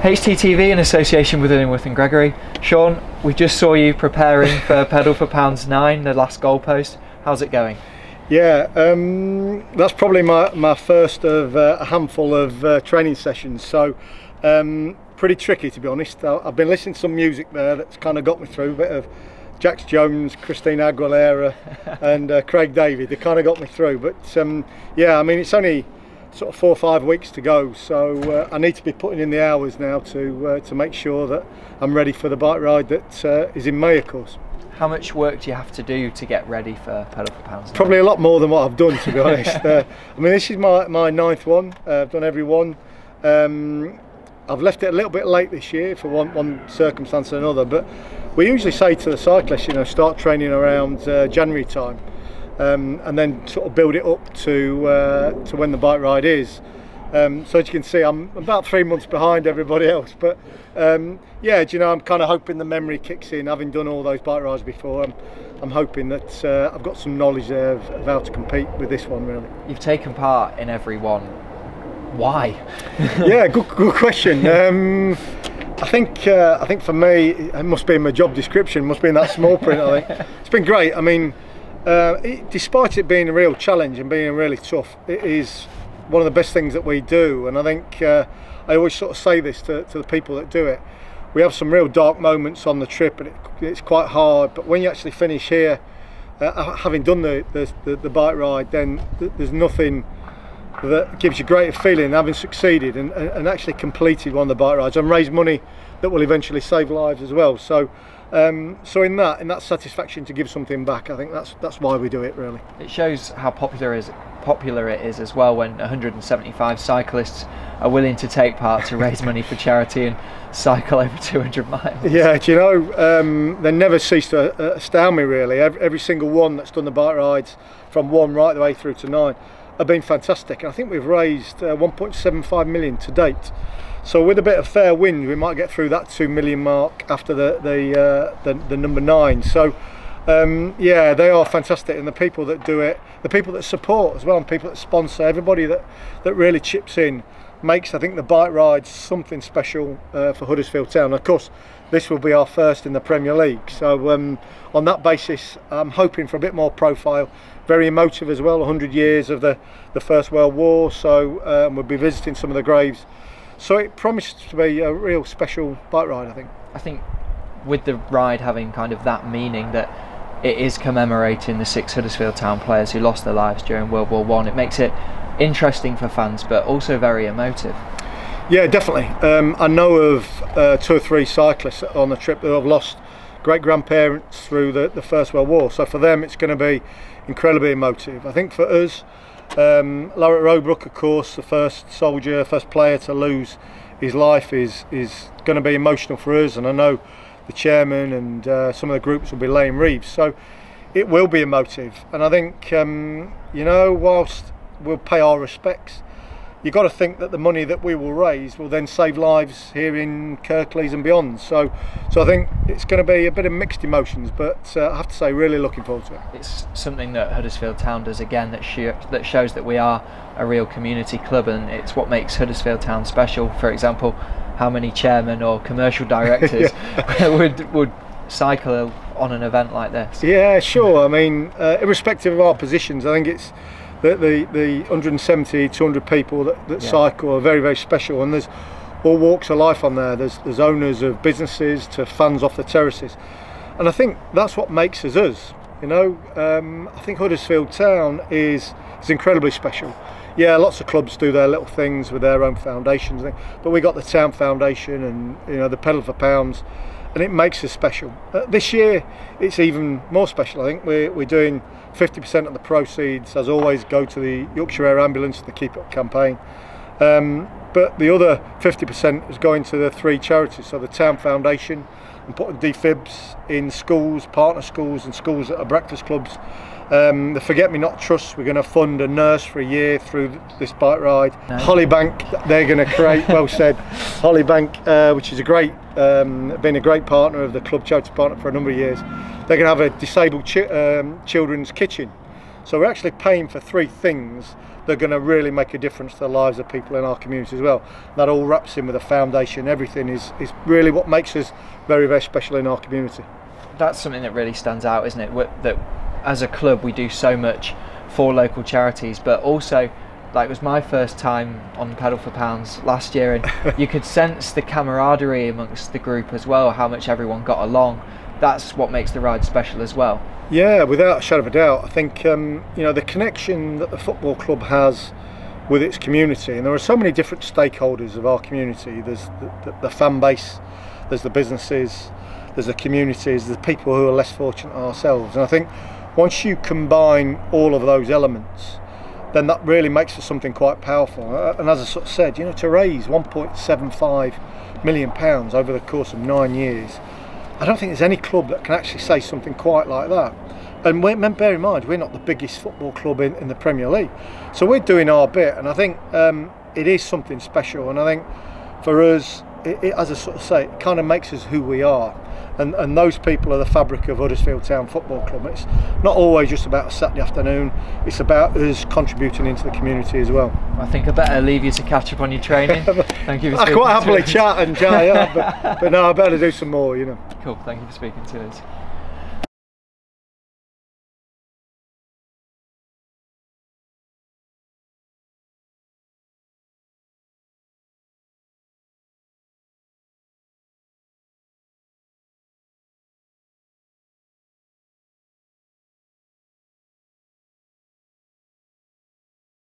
HTTV in association with Illingworth and Gregory. Sean, we just saw you preparing for Pedal for Pounds 9, the last goalpost. How's it going? Yeah, that's probably my first of a handful of training sessions, so pretty tricky, to be honest. I've been listening to some music there that's kind of got me through, a bit of Jax Jones, Christina Aguilera and Craig David. They kind of got me through, but yeah, I mean, it's only sort of 4 or 5 weeks to go, so I need to be putting in the hours now to make sure that I'm ready for the bike ride that is in May, of course. How much work do you have to do to get ready for Pedal for Pounds? Probably a lot more than what I've done, to be honest. I mean, this is my 9th one. I've done every one. I've left it a little bit late this year for one circumstance or another, but we usually say to the cyclists, you know, start training around January time. And then sort of build it up to when the bike ride is. So as you can see, I'm about 3 months behind everybody else, but yeah, do you know, I'm kind of hoping the memory kicks in, having done all those bike rides before. I'm hoping that I've got some knowledge there of how to compete with this one, really. You've taken part in every one. Why? Yeah, good question. I think for me, it must be in my job description, must be in that small print, I think. It's been great. I mean, despite it being a real challenge and being really tough, it is one of the best things that we do. And I think I always sort of say this to the people that do it. We have some real dark moments on the trip, and it's quite hard. But when you actually finish here, having done the bike ride, then there's nothing that gives you greater feeling having succeeded and actually completed one of the bike rides and raised money that will eventually save lives as well. So so in that satisfaction to give something back, I think that's why we do it, really. It shows how popular it is as well when 175 cyclists are willing to take part to raise money for charity and cycle over 200 miles. Yeah, do you know, they never cease to astound me, really. Every single one that's done the bike rides from 1 right the way through to 9 have been fantastic, and I think we've raised 1.75 million to date. So with a bit of fair wind, we might get through that 2 million mark after the number 9. So yeah, they are fantastic, and the people that do it, the people that support as well, and people that sponsor, everybody that really chips in, makes, I think, the bike rides something special for Huddersfield Town. Of course, this will be our first in the Premier League, so on that basis, I'm hoping for a bit more profile. Very emotive as well, 100 years of the First World War, so we'll be visiting some of the graves. So it promises to be a real special bike ride, I think. I think with the ride having kind of that meaning that it is commemorating the 6 Huddersfield Town players who lost their lives during World War I, it makes it interesting for fans, but also very emotive. Yeah, definitely. I know of 2 or 3 cyclists on the trip that have lost great-grandparents through the First World War, so for them it's going to be incredibly emotive. I think for us, Lowrett Roebrook, of course, the first soldier, first player to lose his life, is going to be emotional for us, and I know the chairman and some of the groups will be laying wreaths, so it will be emotive. And I think you know, whilst we'll pay our respects, you've got to think that the money that we will raise will then save lives here in Kirklees and beyond. So I think it's going to be a bit of mixed emotions, but I have to say, really looking forward to it. It's something that Huddersfield Town does again, that shows that we are a real community club, and it's what makes Huddersfield Town special. For example, how many chairmen or commercial directors would cycle on an event like this? Yeah, sure. I mean, irrespective of our positions, I think it's the 170, 200 people that cycle are very, very special, and there's all walks of life on there. There's owners of businesses to fans off the terraces, and I think that's what makes us us. You know, I think Huddersfield Town is incredibly special. Yeah, lots of clubs do their little things with their own foundations, but we got the Town Foundation and, you know, the Pedal for Pounds, and it makes us special. This year it's even more special. I think we're doing 50% of the proceeds, as always, go to the Yorkshire Air Ambulance, the Keep Up campaign, but the other 50% is going to the 3 charities, so the Town Foundation, and putting defibs in schools, partner schools and schools that are breakfast clubs. The Forget Me Not Trust, we're going to fund a nurse for a year through this bike ride. No. Hollybank, they're going to create, well said, Hollybank, which is a great, been a great partner of the club, charity partner for a number of years. They're going to have a disabled children's kitchen. So we're actually paying for 3 things that are going to really make a difference to the lives of people in our community as well. That all wraps in with a foundation. Everything is really what makes us very, very special in our community. That's something that really stands out, isn't it? That as a club we do so much for local charities, but also, like, it was my first time on Pedal for Pounds last year, and you could sense the camaraderie amongst the group as well, how much everyone got along. That's what makes the ride special as well. Yeah, without a shadow of a doubt. I think you know, the connection that the football club has with its community, and there are so many different stakeholders of our community. There's the fan base, there's the businesses, there's the communities, there's the people who are less fortunate than ourselves. And I think once you combine all of those elements, then that really makes for something quite powerful. And as I sort of said, you know, to raise £1.75 million over the course of 9 years, I don't think there's any club that can actually say something quite like that. And bear in mind, we're not the biggest football club in the Premier League, so we're doing our bit, and I think it is something special. And I think for us, as I sort of say, it kind of makes us who we are, and those people are the fabric of Huddersfield Town Football Club. It's not always just about a Saturday afternoon, it's about us contributing into the community as well. I think I better leave you to catch up on your training. Thank you for speaking. I quite happily chat and yeah, but no, I better do some more, you know. Cool, thank you for speaking to us.